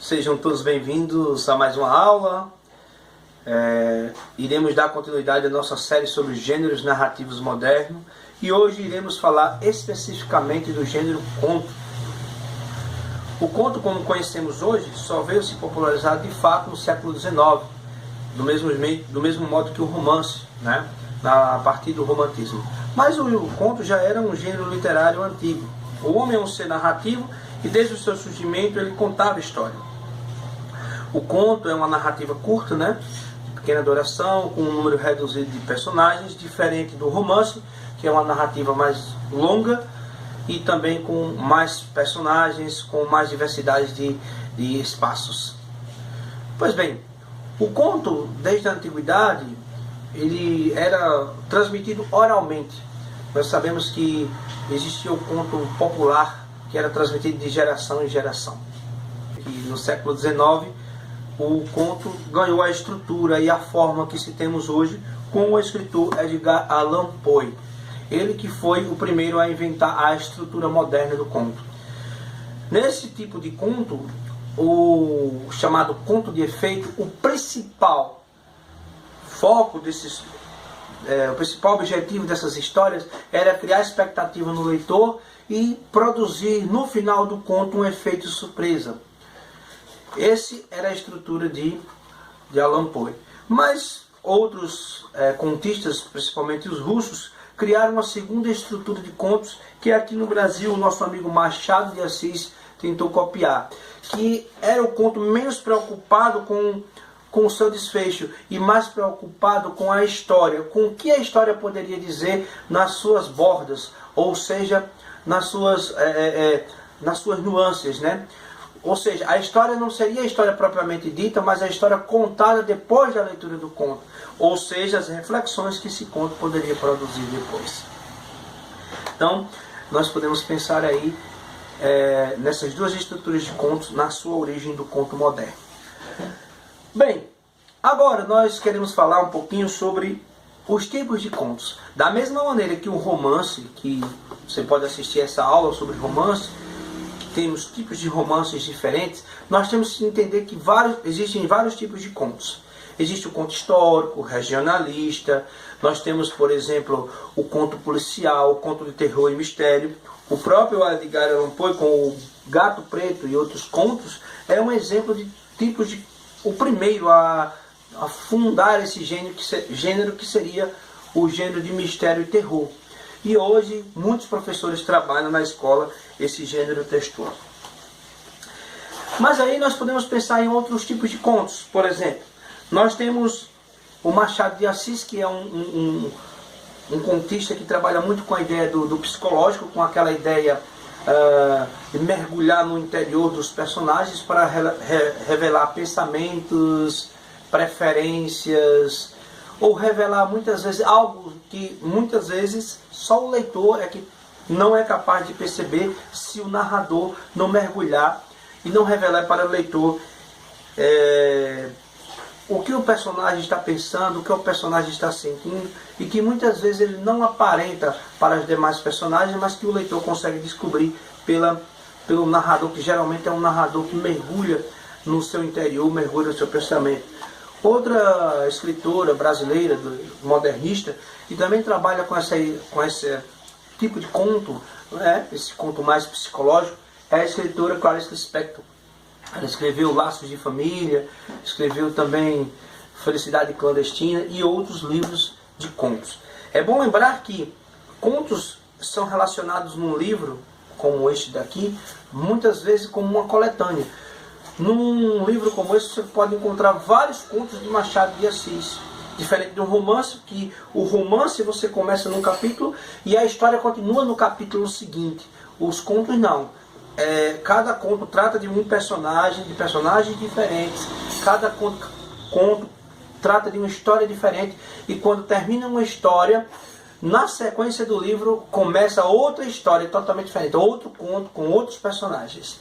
Sejam todos bem-vindos a mais uma aula. Iremos dar continuidade à nossa série sobre gêneros narrativos modernos e hoje iremos falar especificamente do gênero conto. O conto, como conhecemos hoje, só veio se popularizar de fato no século XIX, do mesmo modo que o romance, né? A partir do romantismo. Mas o conto já era um gênero literário antigo. O homem é um ser narrativo e desde o seu surgimento ele contava história. O conto é uma narrativa curta, né? De pequena duração, com um número reduzido de personagens, diferente do romance, que é uma narrativa mais longa e também com mais personagens, com mais diversidade de espaços. Pois bem, o conto, desde a antiguidade, ele era transmitido oralmente. Nós sabemos que existia o conto popular, que era transmitido de geração em geração. E no século XIX, o conto ganhou a estrutura e a forma que se temos hoje com o escritor Edgar Allan Poe. Ele que foi o primeiro a inventar a estrutura moderna do conto. Nesse tipo de conto, o chamado conto de efeito, o principal foco o principal objetivo dessas histórias era criar expectativa no leitor e produzir no final do conto um efeito surpresa. Esse era a estrutura de Allan Poe. Mas outros contistas, principalmente os russos, criaram uma segunda estrutura de contos que aqui no Brasil o nosso amigo Machado de Assis tentou copiar, que era o conto menos preocupado com o seu desfecho e mais preocupado com a história, com o que a história poderia dizer nas suas bordas, ou seja, nas suas nuances, né? Ou seja, a história não seria a história propriamente dita, mas a história contada depois da leitura do conto, ou seja, as reflexões que esse conto poderia produzir depois. Então, nós podemos pensar aí nessas duas estruturas de contos na sua origem do conto moderno. Bem, agora nós queremos falar um pouquinho sobre os tipos de contos. Da mesma maneira que o romance, que você pode assistir essa aula sobre romance, que temos tipos de romances diferentes, nós temos que entender que existem vários tipos de contos. Existe o conto histórico, regionalista, nós temos, por exemplo, o conto policial, o conto de terror e mistério. O próprio Edgar Allan Poe, com o Gato Preto e outros contos, é um exemplo de tipos de... O primeiro a fundar esse gênero que seria o gênero de mistério e terror. E hoje muitos professores trabalham na escola esse gênero textual. Mas aí nós podemos pensar em outros tipos de contos. Por exemplo, nós temos o Machado de Assis, que é um contista que trabalha muito com a ideia do psicológico, com aquela ideia de mergulhar no interior dos personagens para revelar pensamentos, preferências, ou revelar muitas vezes algo que muitas vezes só o leitor é que não é capaz de perceber se o narrador não mergulhar e não revelar para o leitor o que o personagem está pensando, o que o personagem está sentindo, e que muitas vezes ele não aparenta para os demais personagens, mas que o leitor consegue descobrir pelo narrador, que geralmente é um narrador que mergulha no seu interior, mergulha no seu pensamento. Outra escritora brasileira, modernista, que também trabalha com esse tipo de conto, esse conto mais psicológico, é a escritora Clarice Lispector. Ela escreveu Laços de Família, escreveu também Felicidade Clandestina e outros livros de contos. É bom lembrar que contos são relacionados num livro, como este daqui, muitas vezes como uma coletânea. Num livro como esse você pode encontrar vários contos de Machado de Assis. Diferente de um romance, que o romance você começa num capítulo e a história continua no capítulo seguinte. Os contos não. Cada conto trata de um personagem, de personagens diferentes. Cada conto trata de uma história diferente. E quando termina uma história, na sequência do livro começa outra história totalmente diferente. Outro conto com outros personagens.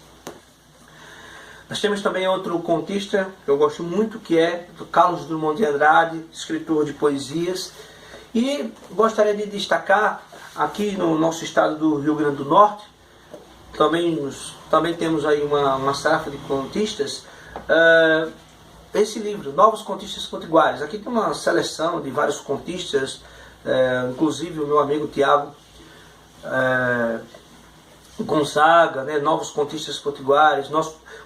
Nós temos também outro contista que eu gosto muito, que é do Carlos Drummond de Andrade, escritor de poesias. E gostaria de destacar aqui no nosso estado do Rio Grande do Norte, também temos aí uma safra de contistas, esse livro, Novos Contistas Potiguares. Aqui tem uma seleção de vários contistas, inclusive o meu amigo Tiago Gonzaga, né, Novos Contistas Potiguares,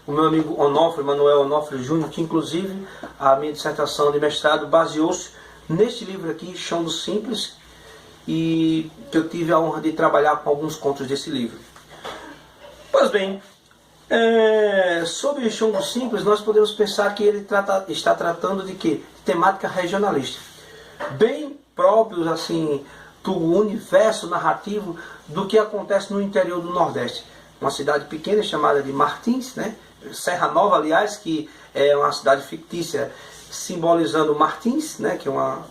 o meu amigo Manuel Onofre Júnior, que inclusive a minha dissertação de mestrado baseou-se neste livro aqui, Chão do Simples, e que eu tive a honra de trabalhar com alguns contos desse livro. Pois bem, sobre o Chão do Simples, nós podemos pensar que ele está tratando de quê? De temática regionalista, bem próprios assim do universo narrativo do que acontece no interior do Nordeste. Uma cidade pequena chamada de Martins, né? Serra Nova, aliás, que é uma cidade fictícia simbolizando Martins, né? Que é uma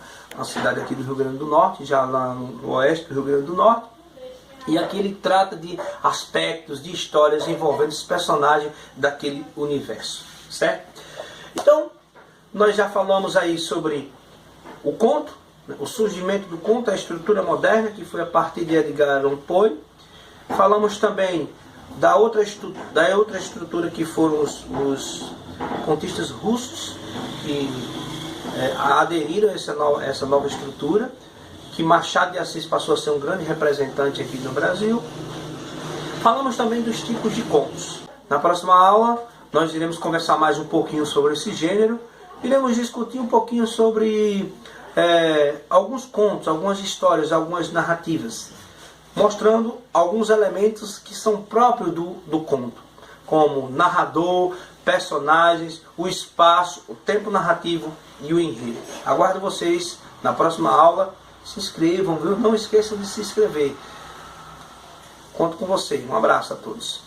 cidade aqui do Rio Grande do Norte, já lá no oeste do Rio Grande do Norte. E aqui ele trata de aspectos, de histórias envolvendo esse personagem daquele universo, certo? Então, nós já falamos aí sobre o conto, o surgimento do conto, a estrutura moderna, que foi a partir de Edgar Allan Poe. Falamos também da outra estrutura que foram os contistas russos, que aderiram a essa nova estrutura, que Machado de Assis passou a ser um grande representante aqui no Brasil. Falamos também dos tipos de contos. Na próxima aula, nós iremos conversar mais um pouquinho sobre esse gênero. Iremos discutir um pouquinho sobre alguns contos, algumas histórias, algumas narrativas, mostrando alguns elementos que são próprios do conto, como narrador, personagens, o espaço, o tempo narrativo e o enredo. Aguardo vocês na próxima aula. Se inscrevam, viu? Não esqueçam de se inscrever. Conto com vocês. Um abraço a todos.